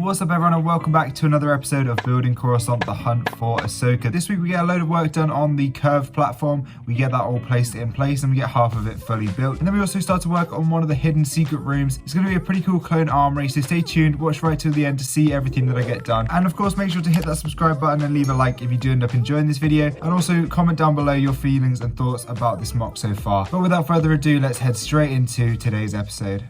What's up everyone and welcome back to another episode of Building Coruscant, the hunt for Ahsoka. This week we get a load of work done on the curved platform. We get that all placed in place and we get half of it fully built. And then we also start to work on one of the hidden secret rooms. It's going to be a pretty cool clone armory, so stay tuned, watch right till the end to see everything that I get done. And of course make sure to hit that subscribe button and leave a like if you do end up enjoying this video. And also comment down below your feelings and thoughts about this mock so far. But without further ado, let's head straight into today's episode.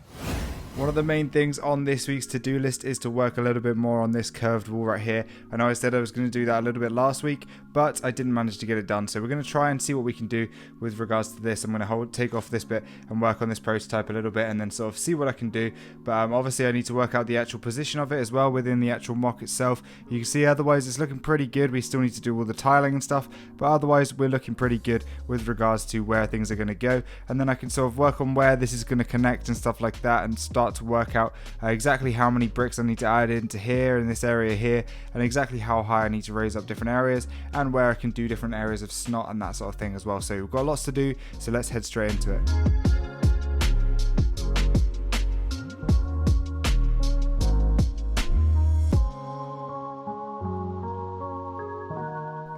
One of the main things on this week's to-do list is to work a little bit more on this curved wall right here. I know I said I was going to do that a little bit last week, but I didn't manage to get it done. So we're going to try and see what we can do with regards to this. I'm going to take off this bit and work on this prototype a little bit and then sort of see what I can do. But obviously I need to work out the actual position of it as well within the actual mock itself. You can see otherwise it's looking pretty good. We still need to do all the tiling and stuff, but otherwise we're looking pretty good with regards to where things are going to go. And then I can sort of work on where this is going to connect and stuff like that and start to work out exactly how many bricks I need to add into here in this area here, and exactly how high I need to raise up different areas and where I can do different areas of snot and that sort of thing as well. So we've got lots to do, so let's head straight into it.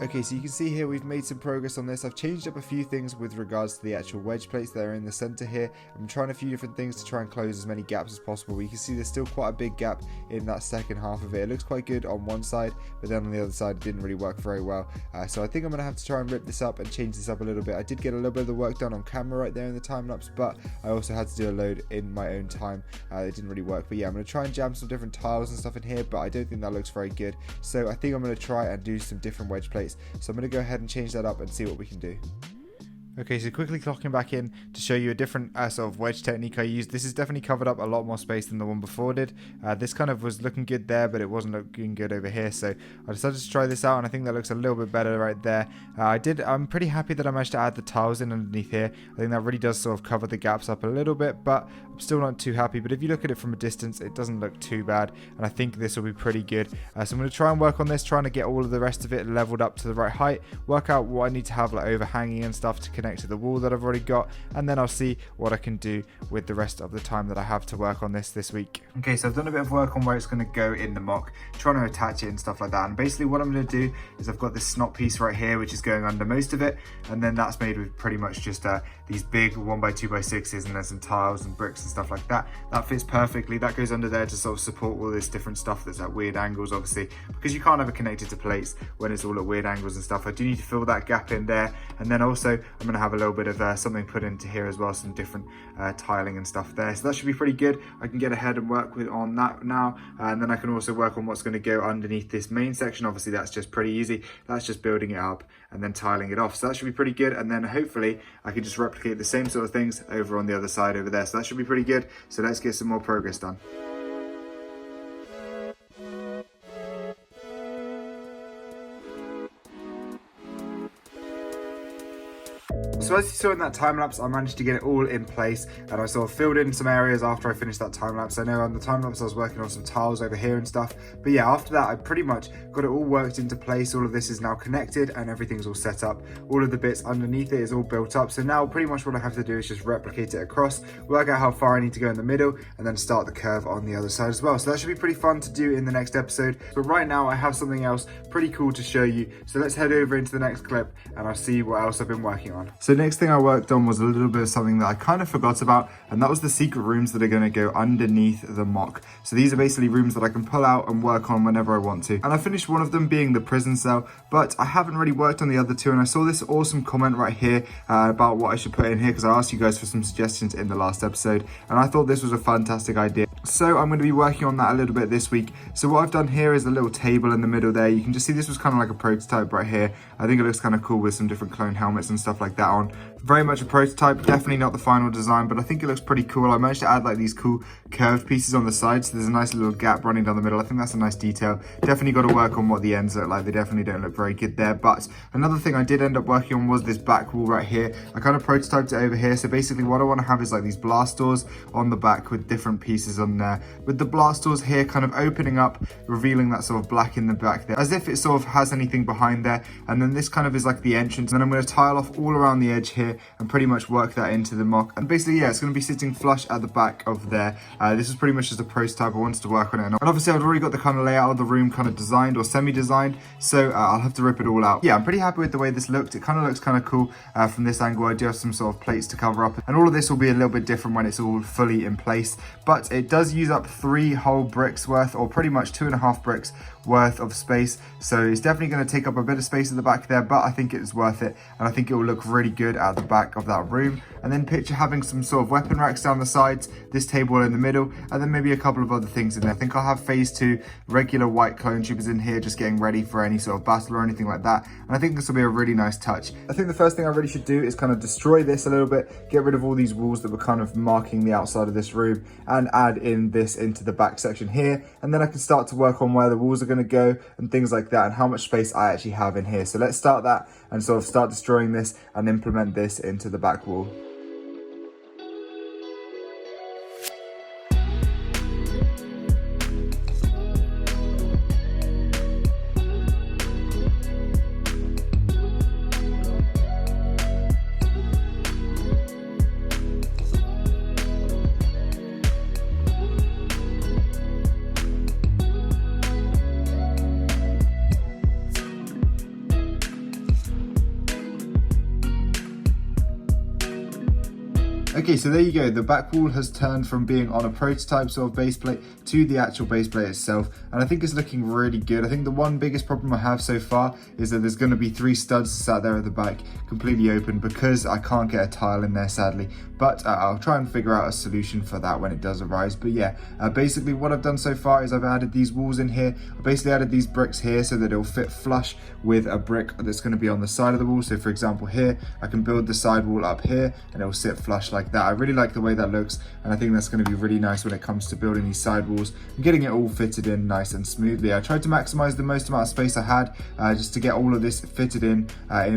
Okay, so you can see here we've made some progress on this. I've changed up a few things with regards to the actual wedge plates that are in the center here. I'm trying a few different things to try and close as many gaps as possible. You can see there's still quite a big gap in that second half of it. It looks quite good on one side, but then on the other side it didn't really work very well. So I think I'm going to have to try and rip this up and change this up a little bit. I did get a little bit of the work done on camera right there in the time lapse, but I also had to do a load in my own time. It didn't really work, but yeah, I'm going to try and jam some different tiles and stuff in here, but I don't think that looks very good. So I think I'm going to try and do some different wedge plates. So I'm going to go ahead and change that up and see what we can do. Okay, so quickly clocking back in to show you a different sort of wedge technique I used. This has definitely covered up a lot more space than the one before did. This kind of was looking good there, but it wasn't looking good over here. So I decided to try this out, and I think that looks a little bit better right there. I'm pretty happy that I managed to add the tiles in underneath here. I think that really does sort of cover the gaps up a little bit, but I'm still not too happy. But if you look at it from a distance, it doesn't look too bad, and I think this will be pretty good. So I'm going to try and work on this, trying to get all of the rest of it leveled up to the right height, work out what I need to have like overhanging and stuff to connect to the wall that I've already got, and then I'll see what I can do with the rest of the time that I have to work on this week. Okay, so I've done a bit of work on where it's going to go in the mock, trying to attach it and stuff like that. And basically what I'm going to do is I've got this snot piece right here which is going under most of it, and then that's made with pretty much just these big 1x2x6s and then some tiles and bricks and stuff like that. That fits perfectly. That goes under there to sort of support all this different stuff that's at weird angles, obviously, because you can't have it connected to plates when it's all at weird angles and stuff. I do need to fill that gap in there, and then also I'm going to have a little bit of something put into here as well, some different tiling and stuff there. So that should be pretty good. I can get ahead and work on that now, and then I can also work on what's going to go underneath this main section. Obviously that's just pretty easy. That's just building it up and then tiling it off. So that should be pretty good, and then hopefully I can just replicate the same sort of things over on the other side over there. So that should be pretty good. So let's get some more progress done. So as you saw in that time lapse, I managed to get it all in place, and I sort of filled in some areas after I finished that time lapse. I know on the time lapse I was working on some tiles over here and stuff, but yeah, after that I pretty much got it all worked into place. All of this is now connected and everything's all set up. All of the bits underneath it is all built up. So now pretty much what I have to do is just replicate it across, work out how far I need to go in the middle, and then start the curve on the other side as well. So that should be pretty fun to do in the next episode. But right now I have something else pretty cool to show you. So let's head over into the next clip and I'll see what else I've been working on. So next thing I worked on was a little bit of something that I kind of forgot about, and that was the secret rooms that are going to go underneath the mock. So these are basically rooms that I can pull out and work on whenever I want to. And I finished one of them being the prison cell, but I haven't really worked on the other two, and I saw this awesome comment right here about what I should put in here, because I asked you guys for some suggestions in the last episode, and I thought this was a fantastic idea. So I'm going to be working on that a little bit this week. So what I've done here is a little table in the middle there. You can just see this was kind of like a prototype right here. I think it looks kind of cool with some different clone helmets and stuff like that on. Very much a prototype, definitely not the final design, but I think it looks pretty cool. I managed to add like these cool curved pieces on the side, so there's a nice little gap running down the middle. I think that's a nice detail. Definitely got to work on what the ends look like. They definitely don't look very good there. But another thing I did end up working on was this back wall right here. I kind of prototyped it over here. So basically what I want to have is like these blast doors on the back with different pieces on there, with the blast doors here kind of opening up, revealing that sort of black in the back there, as if it sort of has anything behind there. And then this kind of is like the entrance, and then I'm going to tile off all around the edge here and pretty much work that into the MOC. And basically, yeah, it's going to be sitting flush at the back of there. This is pretty much just a prototype. I wanted to work on it. And obviously, I've already got the kind of layout of the room kind of designed or semi-designed, so I'll have to rip it all out. Yeah, I'm pretty happy with the way this looked. It kind of looks kind of cool from this angle. I do have some sort of plates to cover up, and all of this will be a little bit different when it's all fully in place. But it does use up 3 whole bricks worth, or pretty much 2.5 bricks worth of space, so it's definitely going to take up a bit of space at the back there, but I think it's worth it, and I think it will look really good at the back of that room. And then picture having some sort of weapon racks down the sides, this table in the middle, and then maybe a couple of other things in there. I think I'll have phase 2 regular white clone troopers in here, just getting ready for any sort of battle or anything like that, and I think this will be a really nice touch. I think the first thing I really should do is kind of destroy this a little bit, get rid of all these walls that were kind of marking the outside of this room, and add in this into the back section here, and then I can start to work on where the walls are going to go and things like that, and how much space I actually have in here. So let's start that and sort of start destroying this and implement this into the back wall. Okay, so there you go. The back wall has turned from being on a prototype sort of base plate to the actual base plate itself, and I think it's looking really good. I think the one biggest problem I have so far is that there's going to be 3 studs sat there at the back completely open because I can't get a tile in there, sadly, but I'll try and figure out a solution for that when it does arise. But yeah, basically what I've done so far is I've added these walls in here. I basically added these bricks here so that it'll fit flush with a brick that's going to be on the side of the wall. So for example here, I can build the side wall up here and it'll sit flush like that. I really like the way that looks, and I think that's going to be really nice when it comes to building these side walls and getting it all fitted in nice and smoothly. I tried to maximize the most amount of space I had just to get all of this fitted in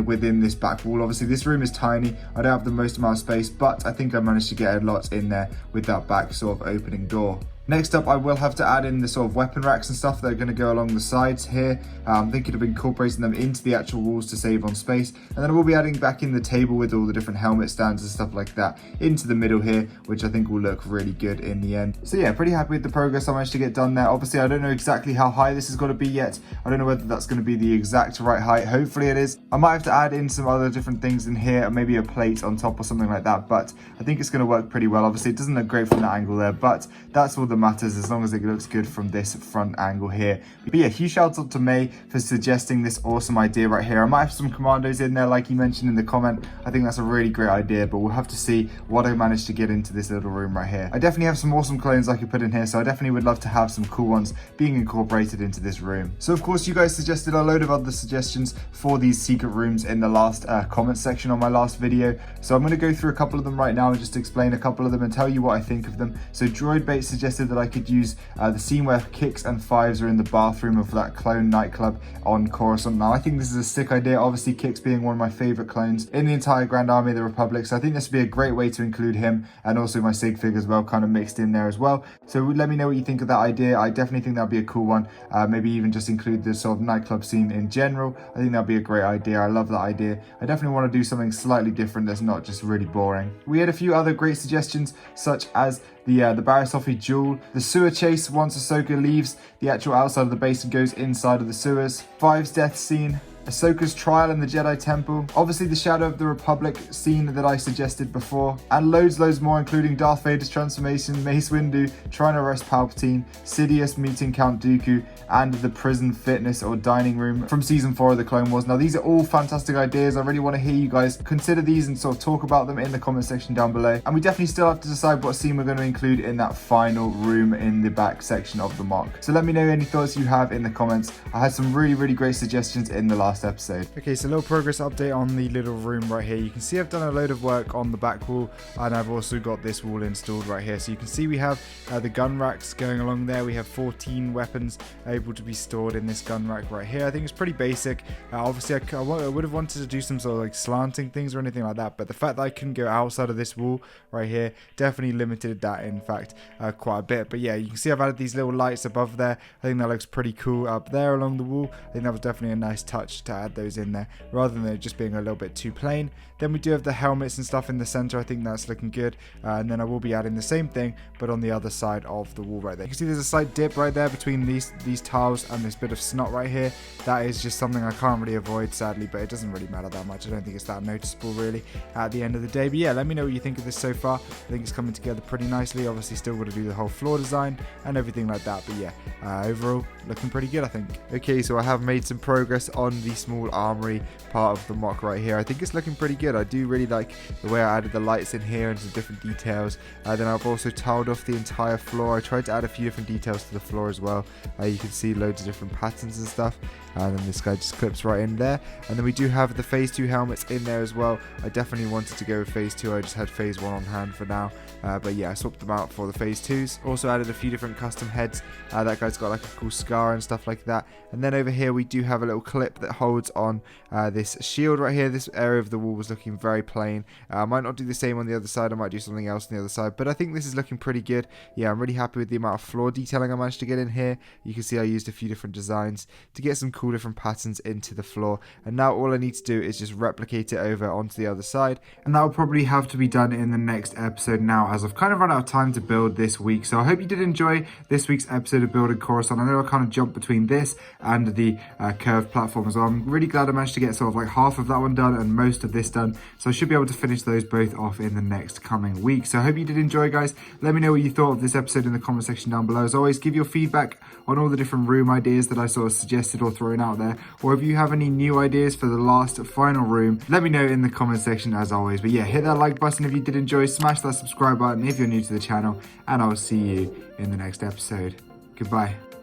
within this back wall. Obviously this room is tiny, I don't have the most amount of space, but I think I managed to get a lot in there with that back sort of opening door. Next up, I will have to add in the sort of weapon racks and stuff that are going to go along the sides here. I'm thinking of incorporating them into the actual walls to save on space. And then I will be adding back in the table with all the different helmet stands and stuff like that into the middle here, which I think will look really good in the end. So yeah, pretty happy with the progress I managed to get done there. Obviously, I don't know exactly how high this is going to be yet. I don't know whether that's going to be the exact right height. Hopefully it is. I might have to add in some other different things in here, maybe a plate on top or something like that, but I think it's going to work pretty well. Obviously, it doesn't look great from that angle there, but that's all that matters as long as it looks good from this front angle here. But yeah, huge shout out to May for suggesting this awesome idea right here. I might have some commandos in there like he mentioned in the comment. I think that's a really great idea, but we'll have to see what I managed to get into this little room right here. I definitely have some awesome clones I could put in here, so I definitely would love to have some cool ones being incorporated into this room. So of course you guys suggested a load of other suggestions for these secret rooms in the last comment section on my last video, so I'm going to go through a couple of them right now and just explain a couple of them and tell you what I think of them. So Droidbait suggested that I could use the scene where Kix and Fives are in the bathroom of that clone nightclub on Coruscant. Now I think this is a sick idea, obviously Kix being one of my favorite clones in the entire Grand Army of the Republic, so I think this would be a great way to include him and also my sig fig as well, kind of mixed in there as well. So let me know what you think of that idea. I definitely think that'd be a cool one. Maybe even just include the sort of nightclub scene in general. I think that'd be a great idea. I love that idea. I definitely want to do something slightly different that's not just really boring. We had a few other great suggestions, such as the Barrisofi duel, the sewer chase once Ahsoka leaves the actual outside of the base and goes inside of the sewers, Five's death scene, Ahsoka's trial in the Jedi Temple, obviously the Shadow of the Republic scene that I suggested before, and loads more, including Darth Vader's transformation, Mace Windu trying to arrest Palpatine, Sidious meeting Count Dooku, and the prison fitness or dining room from season 4 of the Clone Wars. Now these are all fantastic ideas. I really want to hear you guys consider these and sort of talk about them in the comment section down below. And we definitely still have to decide what scene we're going to include in that final room in the back section of the MOC. So let me know any thoughts you have in the comments. I had some really great suggestions in the last episode. Okay, so a little progress update on the little room right here. You can see I've done a load of work on the back wall, and I've also got this wall installed right here. So you can see we have the gun racks going along there. We have 14 weapons. able to be stored in this gun rack right here. I think it's pretty basic. Obviously I would have wanted to do some sort of like slanting things or anything like that, but the fact that I couldn't go outside of this wall right here definitely limited that, in fact, quite a bit. But yeah, you can see I've added these little lights above there. I think that looks pretty cool up there along the wall. I think that was definitely a nice touch to add those in there rather than it just being a little bit too plain. Then we do have the helmets and stuff in the center. I think that's looking good. And then I will be adding the same thing, but on the other side of the wall right there. You can see there's a slight dip right there between these tiles and this bit of snot right here. That is just something I can't really avoid, sadly, but it doesn't really matter that much. I don't think it's that noticeable really at the end of the day. But yeah, let me know what you think of this so far. I think it's coming together pretty nicely. Obviously still got to do the whole floor design and everything like that, but yeah, overall looking pretty good, I think. Okay, so I have made some progress on the small armory part of the M.O.C right here. I think it's looking pretty good. I do really like the way I added the lights in here and some different details. Then I've also tiled off the entire floor. I tried to add a few different details to the floor as well. You can see loads of different patterns and stuff. And then this guy just clips right in there. And then we do have the phase 2 helmets in there as well. I definitely wanted to go with phase 2. I just had phase 1 on hand for now. But yeah, I swapped them out for the phase 2s. Also added a few different custom heads. That guy's got like a cool scar and stuff like that. And then over here we do have a little clip that holds on this shield right here. This area of the wall was looking very plain. I might not do the same on the other side. I might do something else on the other side. But I think this is looking pretty good. Yeah, I'm really happy with the amount of floor detailing I managed to get in here. You can see I used a few different designs to get some cool different patterns into the floor. And now all I need to do is just replicate it over onto the other side. And that will probably have to be done in the next episode now, as I've kind of run out of time to build this week. So I hope you did enjoy this week's episode of building Coruscant. I know I kind of jumped between this and the curved platform as well. I'm really glad I managed to get sort of like half of that one done and most of this done. So I should be able to finish those both off in the next coming week. So I hope you did enjoy, guys. Let me know what you thought of this episode in the comment section down below. As always, give your feedback on all the different room ideas that I sort of suggested or thrown out there. Or if you have any new ideas for the last final room, let me know in the comment section as always. But yeah, hit that like button if you did enjoy, smash that subscribe button if you're new to the channel, and I'll see you in the next episode. Goodbye.